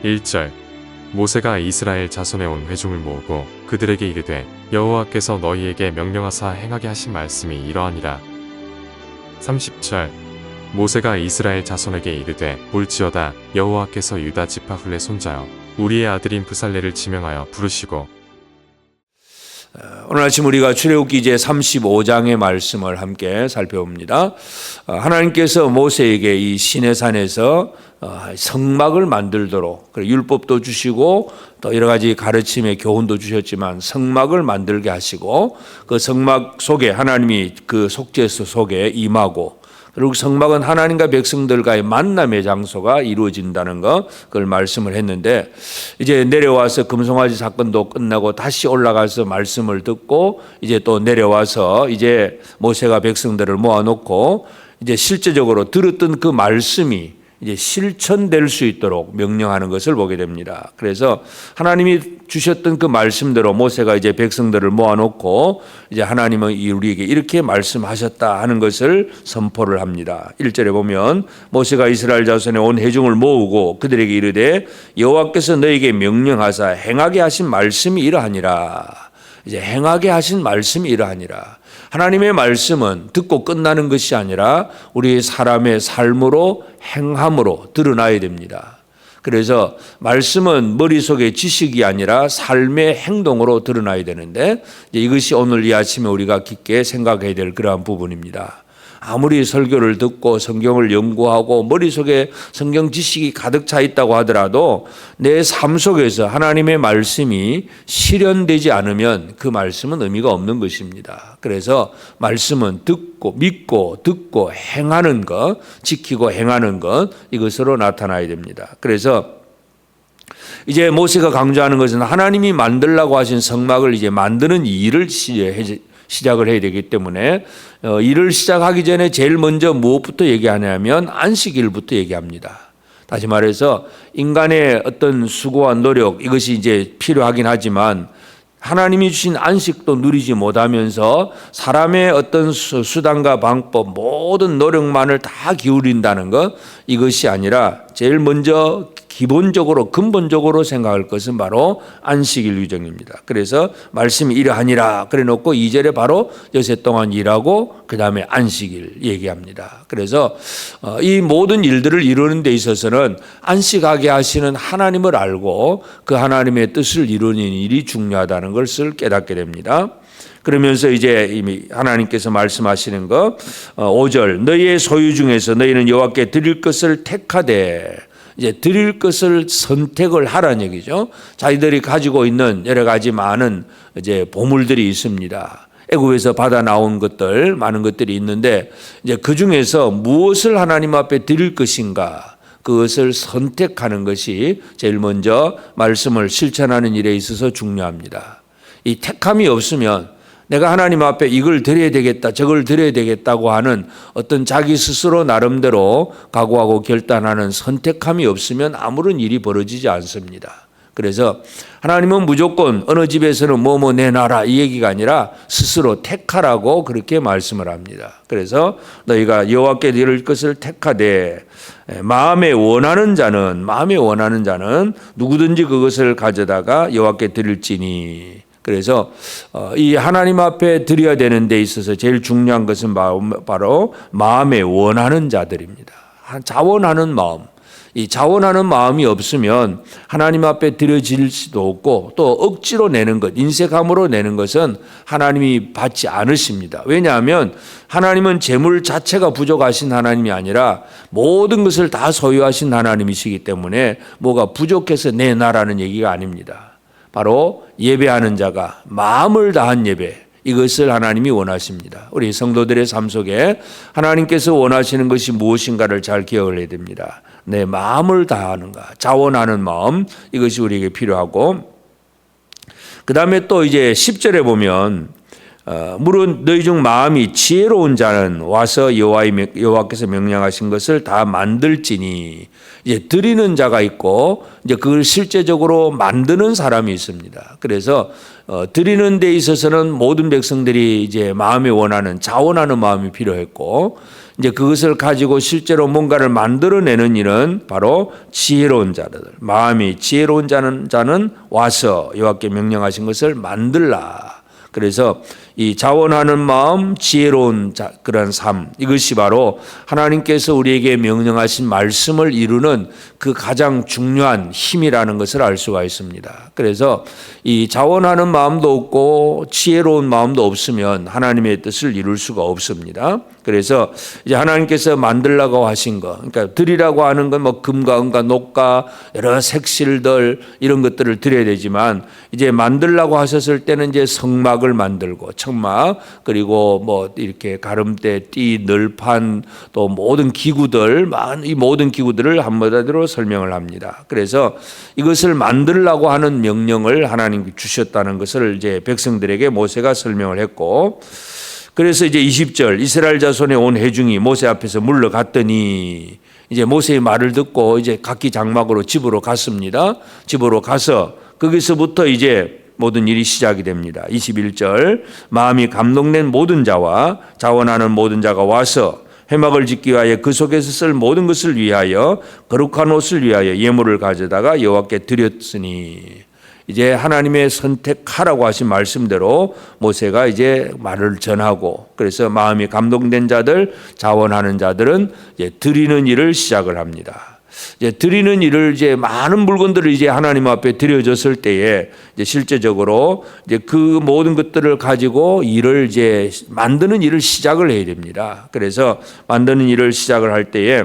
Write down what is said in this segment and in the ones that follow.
1절 모세가 이스라엘 자손에 온 회중을 모으고 그들에게 이르되 여호와께서 너희에게 명령하사 행하게 하신 말씀이 이러하니라. 30절 모세가 이스라엘 자손에게 이르되 볼지어다 여호와께서 유다 지파 흘레 손자여 우리의 아들인 브살레를 지명하여 부르시고. 오늘 아침 우리가 출애굽기 이제 35장의 말씀을 함께 살펴봅니다. 하나님께서 모세에게 이 시내산에서 성막을 만들도록 율법도 주시고 또 여러 가지 가르침의 교훈도 주셨지만 성막을 만들게 하시고 그 성막 속에 하나님이 그 속죄소 속에 임하고 그리고 성막은 하나님과 백성들과의 만남의 장소가 이루어진다는 것, 그걸 말씀을 했는데, 이제 내려와서 금송아지 사건도 끝나고 다시 올라가서 말씀을 듣고 이제 또 내려와서 이제 모세가 백성들을 모아놓고 이제 실제적으로 들었던 그 말씀이 이제 실천될 수 있도록 명령하는 것을 보게 됩니다. 그래서 하나님이 주셨던 그 말씀대로 모세가 이제 백성들을 모아놓고 이제 하나님은 우리에게 이렇게 말씀하셨다 하는 것을 선포를 합니다. 1절에 보면 모세가 이스라엘 자손의 온 회중을 모으고 그들에게 이르되 여호와께서 너에게 명령하사 행하게 하신 말씀이 이러하니라. 이제 행하게 하신 말씀이 이러하니라. 하나님의 말씀은 듣고 끝나는 것이 아니라 우리 사람의 삶으로 행함으로 드러나야 됩니다. 그래서 말씀은 머릿속의 지식이 아니라 삶의 행동으로 드러나야 되는데 이것이 오늘 이 아침에 우리가 깊게 생각해야 될 그러한 부분입니다. 아무리 설교를 듣고 성경을 연구하고 머릿속에 성경 지식이 가득 차 있다고 하더라도 내 삶 속에서 하나님의 말씀이 실현되지 않으면 그 말씀은 의미가 없는 것입니다. 그래서 말씀은 믿고 듣고 행하는 것, 지키고 행하는 것, 이것으로 나타나야 됩니다. 그래서 이제 모세가 강조하는 것은 하나님이 만들라고 하신 성막을 이제 만드는 일을 시작을 해야 되기 때문에 일을 시작하기 전에 제일 먼저 무엇부터 얘기하냐면 안식일부터 얘기합니다. 다시 말해서 인간의 어떤 수고와 노력 이것이 이제 필요하긴 하지만 하나님이 주신 안식도 누리지 못하면서 사람의 어떤 수단과 방법 모든 노력만을 다 기울인다는 것, 이것이 아니라 제일 먼저 기본적으로 근본적으로 생각할 것은 바로 안식일 규정입니다. 그래서 말씀이 이러하니라 그래 놓고 2절에 바로 여세 동안 일하고 그 다음에 안식일 얘기합니다. 그래서 이 모든 일들을 이루는 데 있어서는 안식하게 하시는 하나님을 알고 그 하나님의 뜻을 이루는 일이 중요하다는 것을 깨닫게 됩니다. 그러면서 이제 이미 하나님께서 말씀하시는 거 5절 너희의 소유 중에서 너희는 여호와께 드릴 것을 택하되, 이제 드릴 것을 선택을 하라는 얘기죠. 자기들이 가지고 있는 여러 가지 많은 이제 보물들이 있습니다. 애굽에서 받아 나온 것들 많은 것들이 있는데 이제 그 중에서 무엇을 하나님 앞에 드릴 것인가, 그것을 선택하는 것이 제일 먼저 말씀을 실천하는 일에 있어서 중요합니다. 이 택함이 없으면 내가 하나님 앞에 이걸 드려야 되겠다 저걸 드려야 되겠다고 하는 어떤 자기 스스로 나름대로 각오하고 결단하는 선택함이 없으면 아무런 일이 벌어지지 않습니다. 그래서 하나님은 무조건 어느 집에서는 뭐뭐 내놔라 이 얘기가 아니라 스스로 택하라고 그렇게 말씀을 합니다. 그래서 너희가 여호와께 드릴 것을 택하되 마음에 원하는 자는 누구든지 그것을 가져다가 여호와께 드릴지니. 그래서 이 하나님 앞에 드려야 되는 데 있어서 제일 중요한 것은 바로 마음에 원하는 자들입니다. 자원하는 마음. 이 자원하는 마음이 없으면 하나님 앞에 드려질 수도 없고 또 억지로 내는 것, 인색함으로 내는 것은 하나님이 받지 않으십니다. 왜냐하면 하나님은 재물 자체가 부족하신 하나님이 아니라 모든 것을 다 소유하신 하나님이시기 때문에 뭐가 부족해서 내놔라는 얘기가 아닙니다. 바로 예배하는 자가 마음을 다한 예배, 이것을 하나님이 원하십니다. 우리 성도들의 삶 속에 하나님께서 원하시는 것이 무엇인가를 잘 기억을 해야 됩니다. 내 마음을 다하는가, 자원하는 마음, 이것이 우리에게 필요하고, 그 다음에 또 이제 10절에 보면 물론 너희 중 마음이 지혜로운 자는 와서 여호와께서 명령하신 것을 다 만들지니, 이제 드리는 자가 있고 이제 그걸 실제적으로 만드는 사람이 있습니다. 그래서 드리는 데 있어서는 모든 백성들이 이제 마음에 원하는 자원하는 마음이 필요했고 이제 그것을 가지고 실제로 뭔가를 만들어내는 일은 바로 지혜로운 자들, 마음이 지혜로운 자는 와서 여호와께 명령하신 것을 만들라. 그래서 이 자원하는 마음, 지혜로운 그런 삶, 이것이 바로 하나님께서 우리에게 명령하신 말씀을 이루는 그 가장 중요한 힘이라는 것을 알 수가 있습니다. 그래서 이 자원하는 마음도 없고 지혜로운 마음도 없으면 하나님의 뜻을 이룰 수가 없습니다. 그래서 이제 하나님께서 만들라고 하신 거, 그러니까 드리라고 하는 건 뭐 금과 은과 녹과 여러 색실들 이런 것들을 드려야 되지만 이제 만들라고 하셨을 때는 이제 성막을 만들고 천막 그리고 뭐 이렇게 가름대, 띠, 널판 또 모든 기구들, 이 모든 기구들을 한마디로 설명을 합니다. 그래서 이것을 만들라고 하는 명령을 하나님 주셨다는 것을 이제 백성들에게 모세가 설명을 했고, 그래서 이제 20절 이스라엘 자손의 온 회중이 모세 앞에서 물러갔더니 이제 모세의 말을 듣고 이제 각기 장막으로 집으로 갔습니다. 집으로 가서 거기서부터 이제 모든 일이 시작이 됩니다. 21절 마음이 감동된 모든 자와 자원하는 모든 자가 와서 회막을 짓기 위하여 그 속에서 쓸 모든 것을 위하여 거룩한 옷을 위하여 예물을 가져다가 여호와께 드렸으니, 이제 하나님의 선택하라고 하신 말씀대로 모세가 이제 말을 전하고, 그래서 마음이 감동된 자들, 자원하는 자들은 이제 드리는 일을 시작을 합니다. 이제 드리는 일을 이제 많은 물건들을 이제 하나님 앞에 드려졌을 때에 이제 실제적으로 이제 그 모든 것들을 가지고 일을 이제 만드는 일을 시작을 해야 됩니다. 그래서 만드는 일을 시작을 할 때에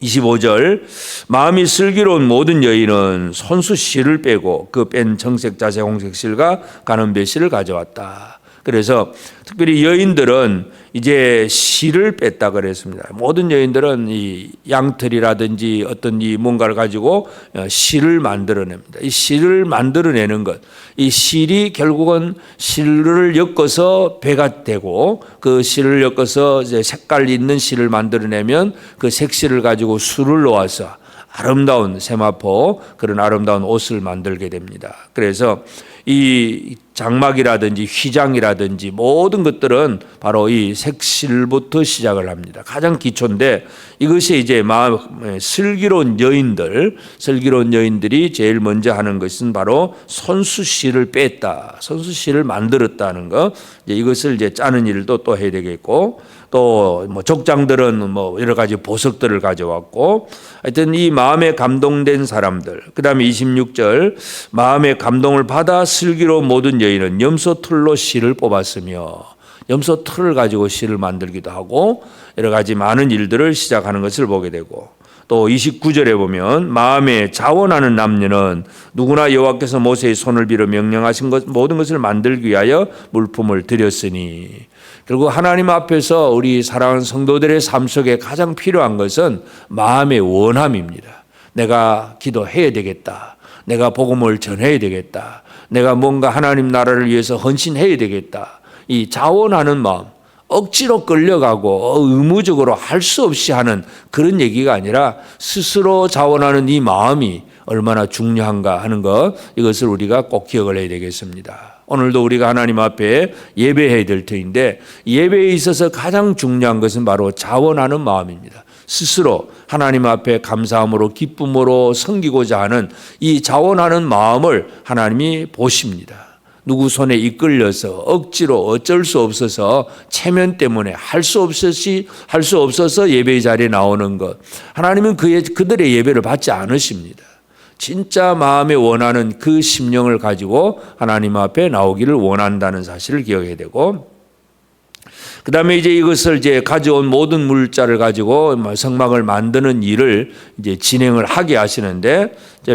25절 마음이 슬기로운 모든 여인은 손수 실을 빼고 그 뺀 정색 자색 홍색 실과 가는 배실을 가져왔다. 그래서 특별히 여인들은 이제 실을 뺐다 그랬습니다. 모든 여인들은 이 양털이라든지 어떤 이 뭔가를 가지고 실을 만들어냅니다. 이 실을 만들어내는 것, 이 실이 결국은 실을 엮어서 배가 되고 그 실을 엮어서 이제 색깔 있는 실을 만들어내면 그 색실을 가지고 술을 놓아서 아름다운 세마포, 그런 아름다운 옷을 만들게 됩니다. 그래서 이 장막이라든지 휘장이라든지 모든 것들은 바로 이 색실부터 시작을 합니다. 가장 기초인데 이것이 이제 슬기로운 여인들이 제일 먼저 하는 것은 바로 손수실을 뺐다, 손수실을 만들었다는 것. 이것을 이제 짜는 일도 또 해야 되겠고, 또 뭐 족장들은 뭐 여러 가지 보석들을 가져왔고, 하여튼 이 마음에 감동된 사람들, 그다음에 26절 마음에 감동을 받아 슬기로운 모든 여인은 염소 털로 실을 뽑았으며, 염소 털을 가지고 실을 만들기도 하고 여러 가지 많은 일들을 시작하는 것을 보게 되고, 또 29절에 보면 마음에 자원하는 남녀는 누구나 여호와께서 모세의 손을 빌어 명령하신 것 모든 것을 만들기 위하여 물품을 드렸으니, 그리고 하나님 앞에서 우리 사랑하는 성도들의 삶 속에 가장 필요한 것은 마음의 원함입니다. 내가 기도해야 되겠다, 내가 복음을 전해야 되겠다, 내가 뭔가 하나님 나라를 위해서 헌신해야 되겠다, 이 자원하는 마음, 억지로 끌려가고 의무적으로 할 수 없이 하는 그런 얘기가 아니라 스스로 자원하는 이 마음이 얼마나 중요한가 하는 것, 이것을 우리가 꼭 기억을 해야 되겠습니다. 오늘도 우리가 하나님 앞에 예배해야 될 터인데, 예배에 있어서 가장 중요한 것은 바로 자원하는 마음입니다. 스스로 하나님 앞에 감사함으로 기쁨으로 섬기고자 하는 이 자원하는 마음을 하나님이 보십니다. 누구 손에 이끌려서 억지로 어쩔 수 없어서 체면 때문에 할 수 없어서 예배의 자리에 나오는 것, 하나님은 그들의 예배를 받지 않으십니다. 진짜 마음에 원하는 그 심령을 가지고 하나님 앞에 나오기를 원한다는 사실을 기억해야 되고, 그 다음에 이제 이것을 이제 가져온 모든 물자를 가지고 성막을 만드는 일을 이제 진행을 하게 하시는데,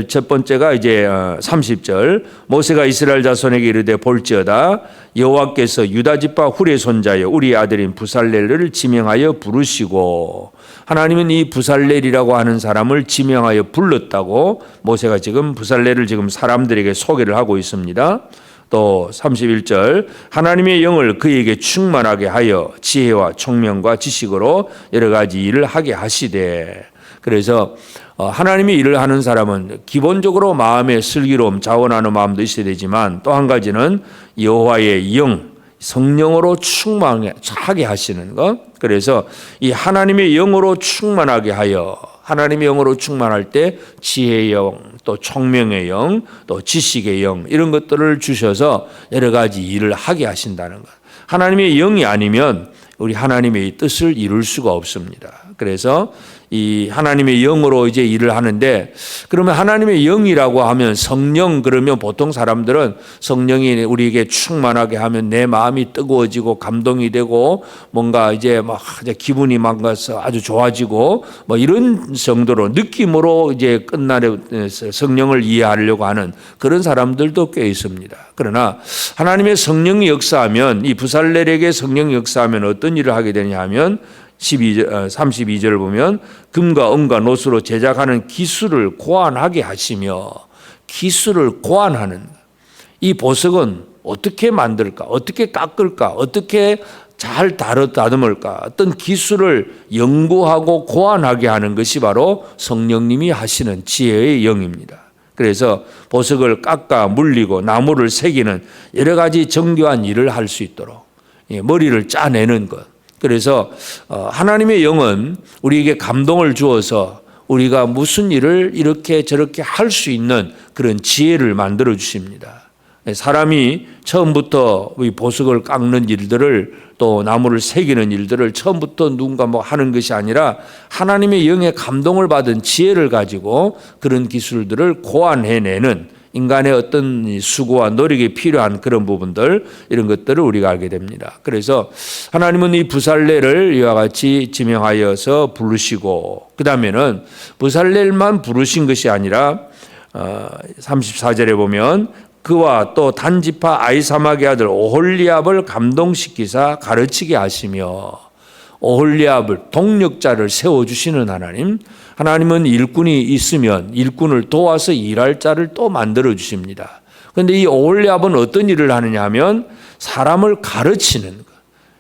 첫 번째가 이제 30절 모세가 이스라엘 자손에게 이르되 볼지어다 여호와께서 유다 지파 훌의 손자여 우리 아들인 부살렐을 지명하여 부르시고, 하나님은 이 부살렐이라고 하는 사람을 지명하여 불렀다고 모세가 지금 부살렐을 지금 사람들에게 소개를 하고 있습니다. 또 31절 하나님의 영을 그에게 충만하게 하여 지혜와 총명과 지식으로 여러 가지 일을 하게 하시되, 그래서 하나님의 일을 하는 사람은 기본적으로 마음의 슬기로움, 자원하는 마음도 있어야 되지만 또 한 가지는 여호와의 영, 성령으로 충만하게 하시는 것. 그래서 이 하나님의 영으로 충만하게 하여, 하나님의 영으로 충만할 때 지혜의 영, 또 총명의 영, 또 지식의 영, 이런 것들을 주셔서 여러 가지 일을 하게 하신다는 것. 하나님의 영이 아니면 우리 하나님의 뜻을 이룰 수가 없습니다. 그래서 이 하나님의 영으로 이제 일을 하는데, 그러면 하나님의 영이라고 하면 성령, 그러면 보통 사람들은 성령이 우리에게 충만하게 하면 내 마음이 뜨거워지고 감동이 되고 뭔가 이제 막 기분이 망가서 아주 좋아지고 뭐 이런 정도로 느낌으로 이제 끝나는 성령을 이해하려고 하는 그런 사람들도 꽤 있습니다. 그러나 하나님의 성령이 역사하면, 이 부살렐에게 성령이 역사하면 어떤 일을 하게 되냐 하면 32절을 보면 금과 은과 노수로 제작하는 기술을 고안하게 하시며, 기술을 고안하는, 이 보석은 어떻게 만들까, 어떻게 깎을까, 어떻게 잘 다듬을까, 어떤 기술을 연구하고 고안하게 하는 것이 바로 성령님이 하시는 지혜의 영입니다. 그래서 보석을 깎아 물리고 나무를 새기는 여러 가지 정교한 일을 할 수 있도록 머리를 짜내는 것. 그래서 하나님의 영은 우리에게 감동을 주어서 우리가 무슨 일을 이렇게 저렇게 할 수 있는 그런 지혜를 만들어 주십니다. 사람이 처음부터 이 보석을 깎는 일들을, 또 나무를 새기는 일들을 처음부터 누군가 뭐 하는 것이 아니라 하나님의 영의 감동을 받은 지혜를 가지고 그런 기술들을 고안해내는 인간의 어떤 수고와 노력이 필요한 그런 부분들, 이런 것들을 우리가 알게 됩니다. 그래서 하나님은 이 부살렐을 이와 같이 지명하여서 부르시고, 그 다음에는 부살렐만 부르신 것이 아니라 34절에 보면 그와 또 단지파 아이사막의 아들 오홀리압을 감동시키사 가르치게 하시며, 오홀리압을, 동력자를 세워주시는 하나님. 하나님은 일꾼이 있으면 일꾼을 도와서 일할 자를 또 만들어 주십니다. 그런데 이 오홀리압은 어떤 일을 하느냐 하면 사람을 가르치는 것.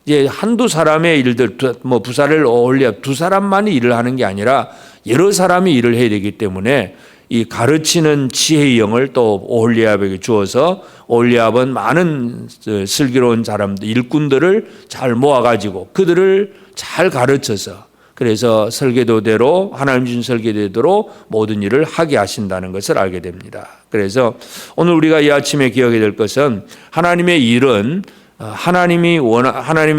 이제 한두 사람의 일들, 뭐 부살렐, 오홀리압 두 사람만이 일을 하는 게 아니라 여러 사람이 일을 해야 되기 때문에 이 가르치는 지혜의 영을 또 오홀리압에게 주어서, 오홀리압은 많은 슬기로운 사람들, 일꾼들을 잘 모아가지고 그들을 잘 가르쳐서, 그래서 설계도대로, 하나님 주신 설계도대로 모든 일을 하게 하신다는 것을 알게 됩니다. 그래서 오늘 우리가 이 아침에 기억해야 될 것은, 하나님의 일은 하나님의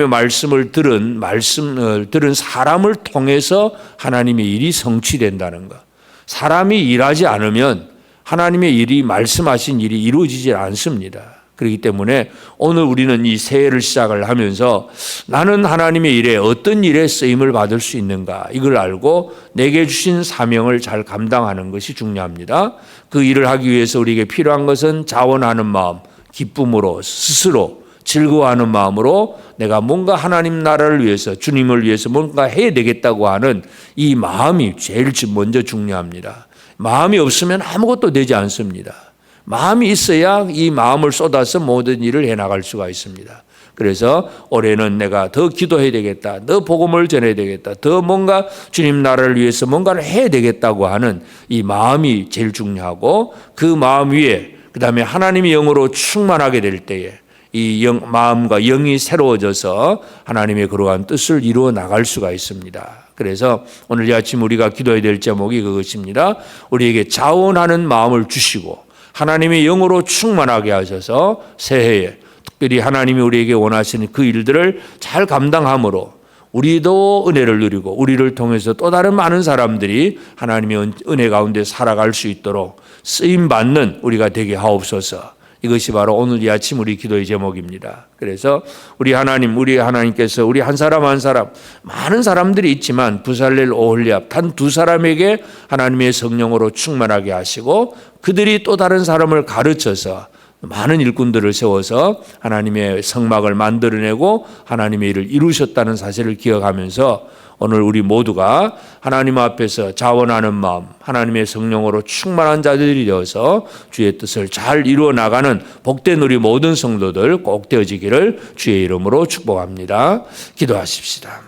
말씀을 들은 사람을 통해서 하나님의 일이 성취된다는 것. 사람이 일하지 않으면 하나님의 일이, 말씀하신 일이 이루어지지 않습니다. 그렇기 때문에 오늘 우리는 이 새해를 시작을 하면서 나는 하나님의 일에 어떤 일에 쓰임을 받을 수 있는가, 이걸 알고 내게 주신 사명을 잘 감당하는 것이 중요합니다. 그 일을 하기 위해서 우리에게 필요한 것은 자원하는 마음, 기쁨으로, 스스로 즐거워하는 마음으로 내가 뭔가 하나님 나라를 위해서, 주님을 위해서 뭔가 해야 되겠다고 하는 이 마음이 제일 먼저 중요합니다. 마음이 없으면 아무것도 되지 않습니다. 마음이 있어야 이 마음을 쏟아서 모든 일을 해나갈 수가 있습니다. 그래서 올해는 내가 더 기도해야 되겠다, 더 복음을 전해야 되겠다, 더 뭔가 주님 나라를 위해서 뭔가를 해야 되겠다고 하는 이 마음이 제일 중요하고, 그 마음 위에 그 다음에 하나님의 영으로 충만하게 될 때에 이 마음과 영이 새로워져서 하나님의 그러한 뜻을 이루어 나갈 수가 있습니다. 그래서 오늘 이 아침 우리가 기도해야 될 제목이 그것입니다. 우리에게 자원하는 마음을 주시고 하나님의 영으로 충만하게 하셔서 새해에 특별히 하나님이 우리에게 원하시는 그 일들을 잘 감당함으로 우리도 은혜를 누리고 우리를 통해서 또 다른 많은 사람들이 하나님의 은혜 가운데 살아갈 수 있도록 쓰임받는 우리가 되게 하옵소서. 이것이 바로 오늘 이 아침 우리 기도의 제목입니다. 그래서 우리 하나님께서 우리 한 사람 한 사람, 많은 사람들이 있지만 부살렐, 오홀리압 단 두 사람에게 하나님의 성령으로 충만하게 하시고 그들이 또 다른 사람을 가르쳐서 많은 일꾼들을 세워서 하나님의 성막을 만들어내고 하나님의 일을 이루셨다는 사실을 기억하면서 오늘 우리 모두가 하나님 앞에서 자원하는 마음, 하나님의 성령으로 충만한 자들이 되어서 주의 뜻을 잘 이루어 나가는 복된 우리 모든 성도들 꼭 되어지기를 주의 이름으로 축복합니다. 기도하십시다.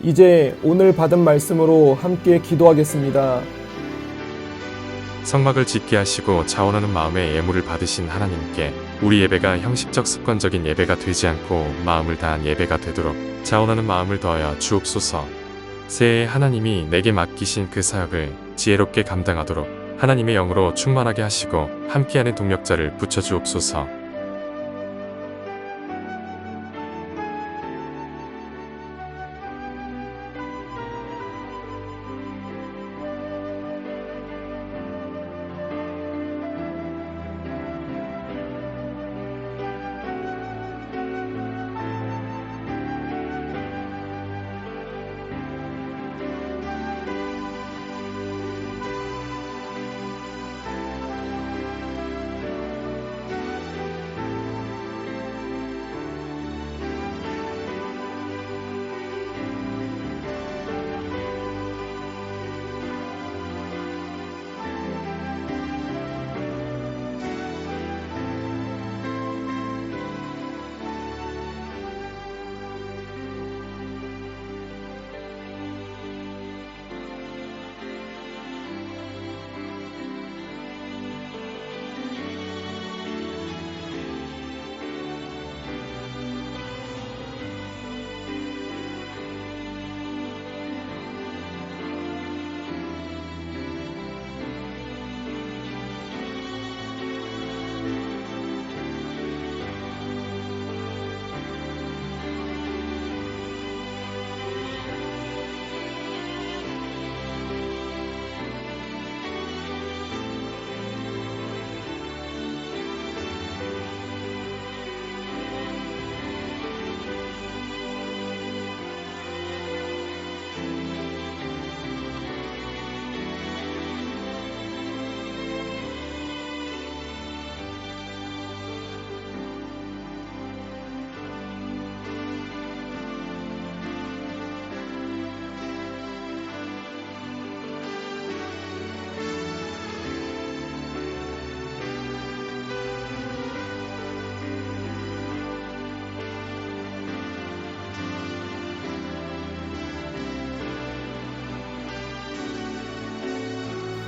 이제 오늘 받은 말씀으로 함께 기도하겠습니다. 성막을 짓게 하시고 자원하는 마음의 예물을 받으신 하나님께 우리 예배가 형식적 습관적인 예배가 되지 않고 마음을 다한 예배가 되도록 자원하는 마음을 더하여 주옵소서. 새해 하나님이 내게 맡기신 그 사역을 지혜롭게 감당하도록 하나님의 영으로 충만하게 하시고 함께하는 동력자를 붙여주옵소서.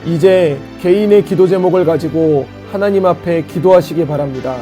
이제 개인의 기도 제목을 가지고 하나님 앞에 기도하시기 바랍니다.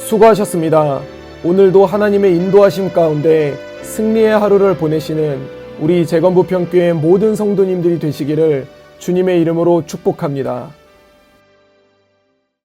수고하셨습니다. 오늘도 하나님의 인도하심 가운데 승리의 하루를 보내시는 우리 재건부평교회 모든 성도님들이 되시기를 주님의 이름으로 축복합니다.